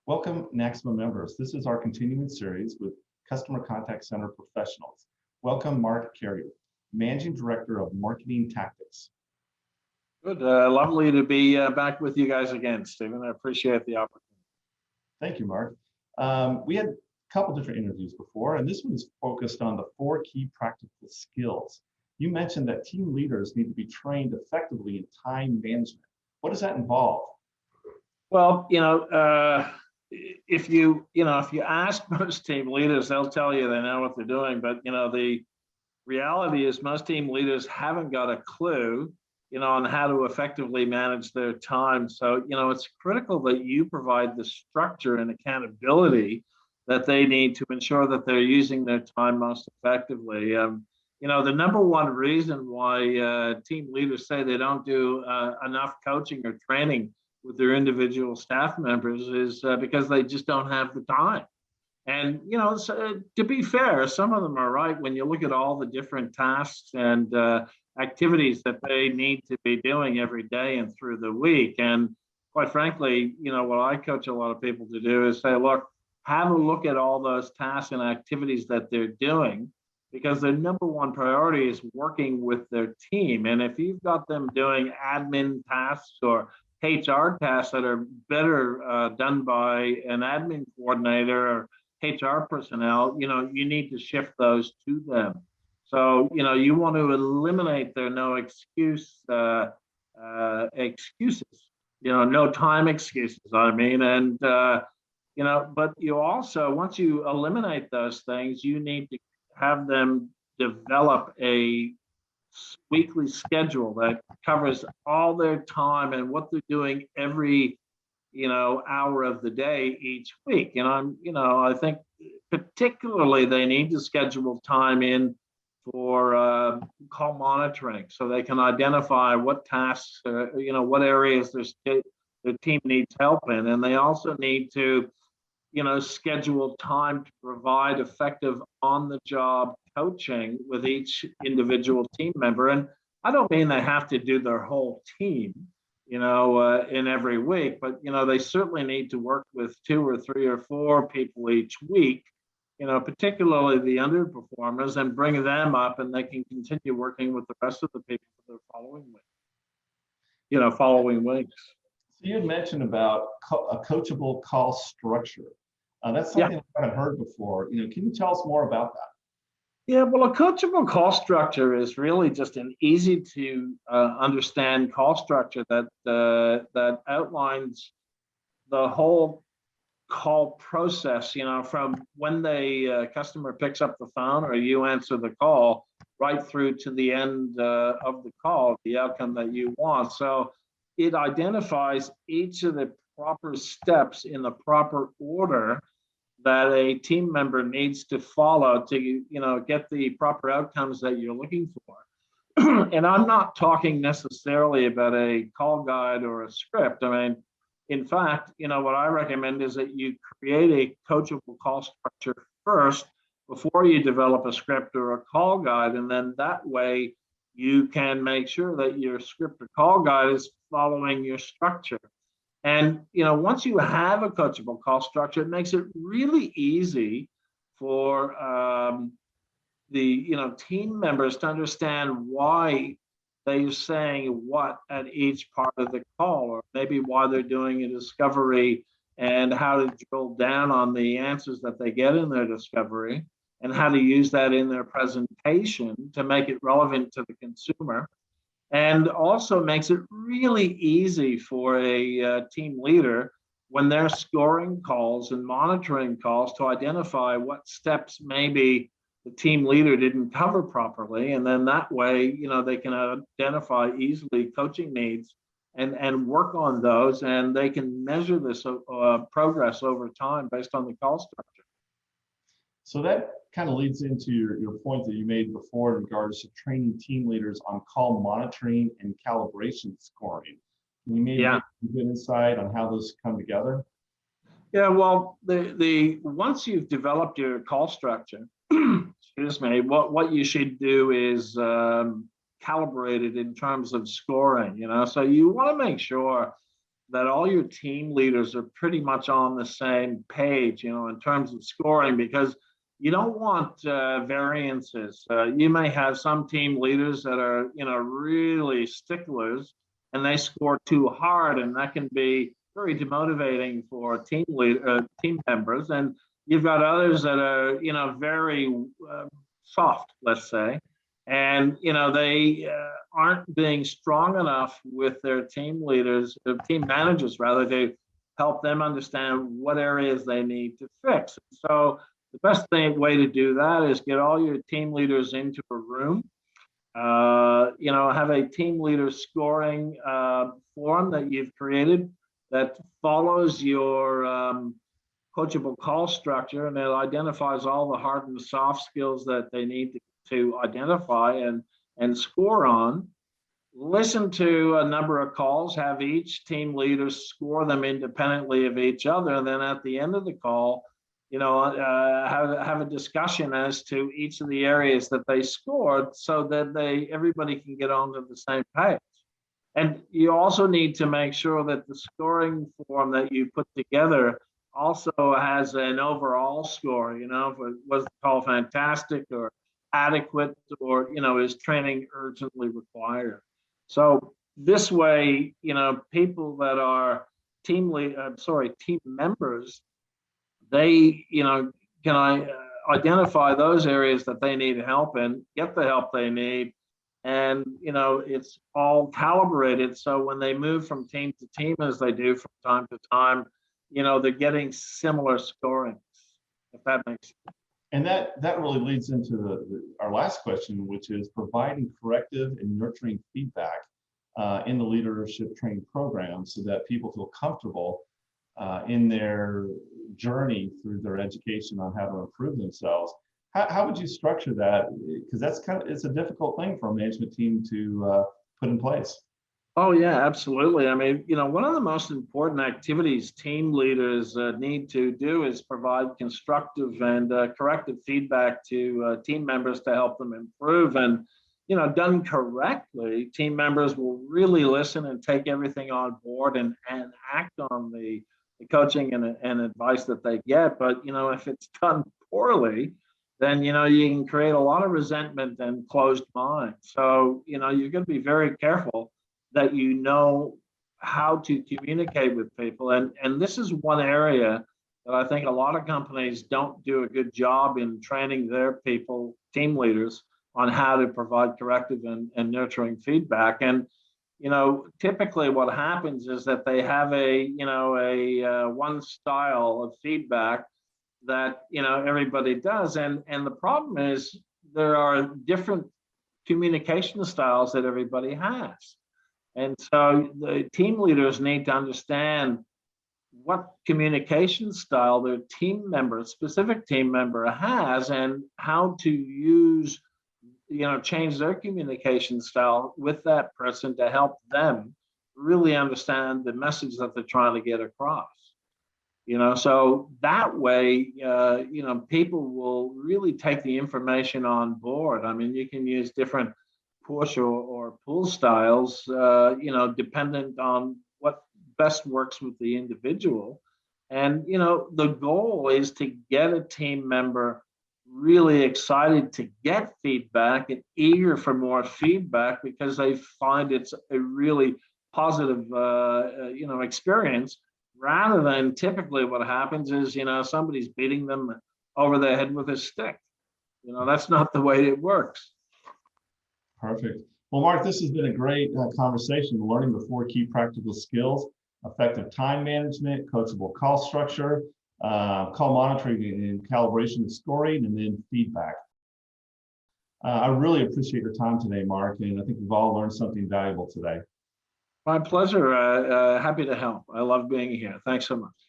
Welcome, NACSMA members. This is our continuing series with Customer Contact Center professionals. Welcome, Mark Carrier, Managing Director of Marketing Tactics. Good. Lovely to be back with you guys again, Stephen. I appreciate the opportunity. Thank you, Mark. We had a couple different interviews before, and this one is focused on the 4 key practical skills. You mentioned that team leaders need to be trained effectively in time management. What does that involve? Well, if you ask most team leaders, they'll tell you they know what they're doing. But the reality is most team leaders haven't got a clue, on how to effectively manage their time. So, it's critical that you provide the structure and accountability that they need to ensure that they're using their time most effectively. The number one reason why team leaders say they don't do enough coaching or training with their individual staff members is because they just don't have the time. And, to be fair, some of them are right when you look at all the different tasks and activities that they need to be doing every day and through the week. And quite frankly, what I coach a lot of people to do is say, look, have a look at all those tasks and activities that they're doing, because their number one priority is working with their team. And if you've got them doing admin tasks or HR tasks that are better done by an admin coordinator or HR personnel, you need to shift those to them. So, you want to eliminate their no excuse excuses, no time excuses, and, but you also, once you eliminate those things, you need to have them develop a weekly schedule that covers all their time and what they're doing every hour of the day each week. And I think particularly they need to schedule time in for call monitoring, so they can identify what tasks, what areas their team needs help in. And they also need to schedule time to provide effective on-the-job coaching with each individual team member. And I don't mean they have to do their whole team, in every week, but, they certainly need to work with 2 or 3 or 4 people each week, particularly the underperformers, and bring them up, and they can continue working with the rest of the people for the following weeks. So you had mentioned about a coachable call structure. That's something I haven't heard before. Can you tell us more about that? Yeah, well, a coachable call structure is really just an easy to understand call structure that outlines the whole call process, from when the customer picks up the phone or you answer the call right through to the end of the call, the outcome that you want. So it identifies each of the proper steps in the proper order that a team member needs to follow to, get the proper outcomes that you're looking for. And I'm not talking necessarily about a call guide or a script. I mean, in fact, what I recommend is that you create a coachable call structure first before you develop a script or a call guide. And then that way you can make sure that your script or call guide is following your structure. And, once you have a coachable call structure, it makes it really easy for the, team members to understand why they're saying what at each part of the call, or maybe why they're doing a discovery and how to drill down on the answers that they get in their discovery and how to use that in their presentation to make it relevant to the consumer. And also makes it really easy for a team leader when they're scoring calls and monitoring calls to identify what steps maybe the team leader didn't cover properly. And then that way, they can identify easily coaching needs and work on those, and they can measure this progress over time based on the call structure. So that kind of leads into your point that you made before in regards to training team leaders on call monitoring and calibration scoring. Can you maybe give a good insight on how those come together? Yeah, well, the once you've developed your call structure, excuse me, what you should do is calibrate it in terms of scoring. So you want to make sure that all your team leaders are pretty much on the same page, in terms of scoring, because you don't want variances. You may have some team leaders that are, really sticklers, and they score too hard, and that can be very demotivating for team members. And you've got others that are, very soft, let's say, and they aren't being strong enough with their team leaders, their team managers rather, to help them understand what areas they need to fix. So the best way to do that is get all your team leaders into a room. Have a team leader scoring form that you've created that follows your coachable call structure, and it identifies all the hard and soft skills that they need to identify and score on. Listen to a number of calls, have each team leader score them independently of each other, and then at the end of the call, have a discussion as to each of the areas that they scored, so that everybody can get onto the same page. And you also need to make sure that the scoring form that you put together also has an overall score, if it was the call fantastic or adequate, or, is training urgently required. So this way, people that are team members, they, can identify those areas that they need help in, get the help they need, and, it's all calibrated. So when they move from team to team, as they do from time to time, they're getting similar scoring, if that makes sense. And that really leads into our last question, which is providing corrective and nurturing feedback in the leadership training program, so that people feel comfortable in their journey through their education on how to improve themselves. How would you structure that? Because it's a difficult thing for a management team to put in place. Oh, yeah, absolutely. I mean, one of the most important activities team leaders need to do is provide constructive and corrective feedback to team members to help them improve. And, done correctly, team members will really listen and take everything on board and act on the coaching and advice that they get. But, if it's done poorly, then, you can create a lot of resentment and closed minds. So, you're going to be very careful that how to communicate with people. And this is one area that I think a lot of companies don't do a good job in training their people, team leaders, on how to provide corrective and nurturing feedback. And, typically what happens is that they have a one style of feedback that, everybody does. And the problem is there are different communication styles that everybody has. And so the team leaders need to understand what communication style their specific team member has, and how to use, change their communication style with that person to help them really understand the message that they're trying to get across. So that way, people will really take the information on board. I mean, you can use different push or pull styles, dependent on what best works with the individual. And, the goal is to get a team member really excited to get feedback and eager for more feedback, because they find it's a really positive, experience, rather than typically what happens is, somebody's beating them over the head with a stick. That's not the way it works. Perfect. Well, Mark, this has been a great conversation, learning the 4 key practical skills: effective time management, coachable call structure, call monitoring and calibration scoring, and then feedback. I really appreciate your time today, Mark, and I think we've all learned something valuable today. My pleasure. Happy to help. I love being here. Thanks so much.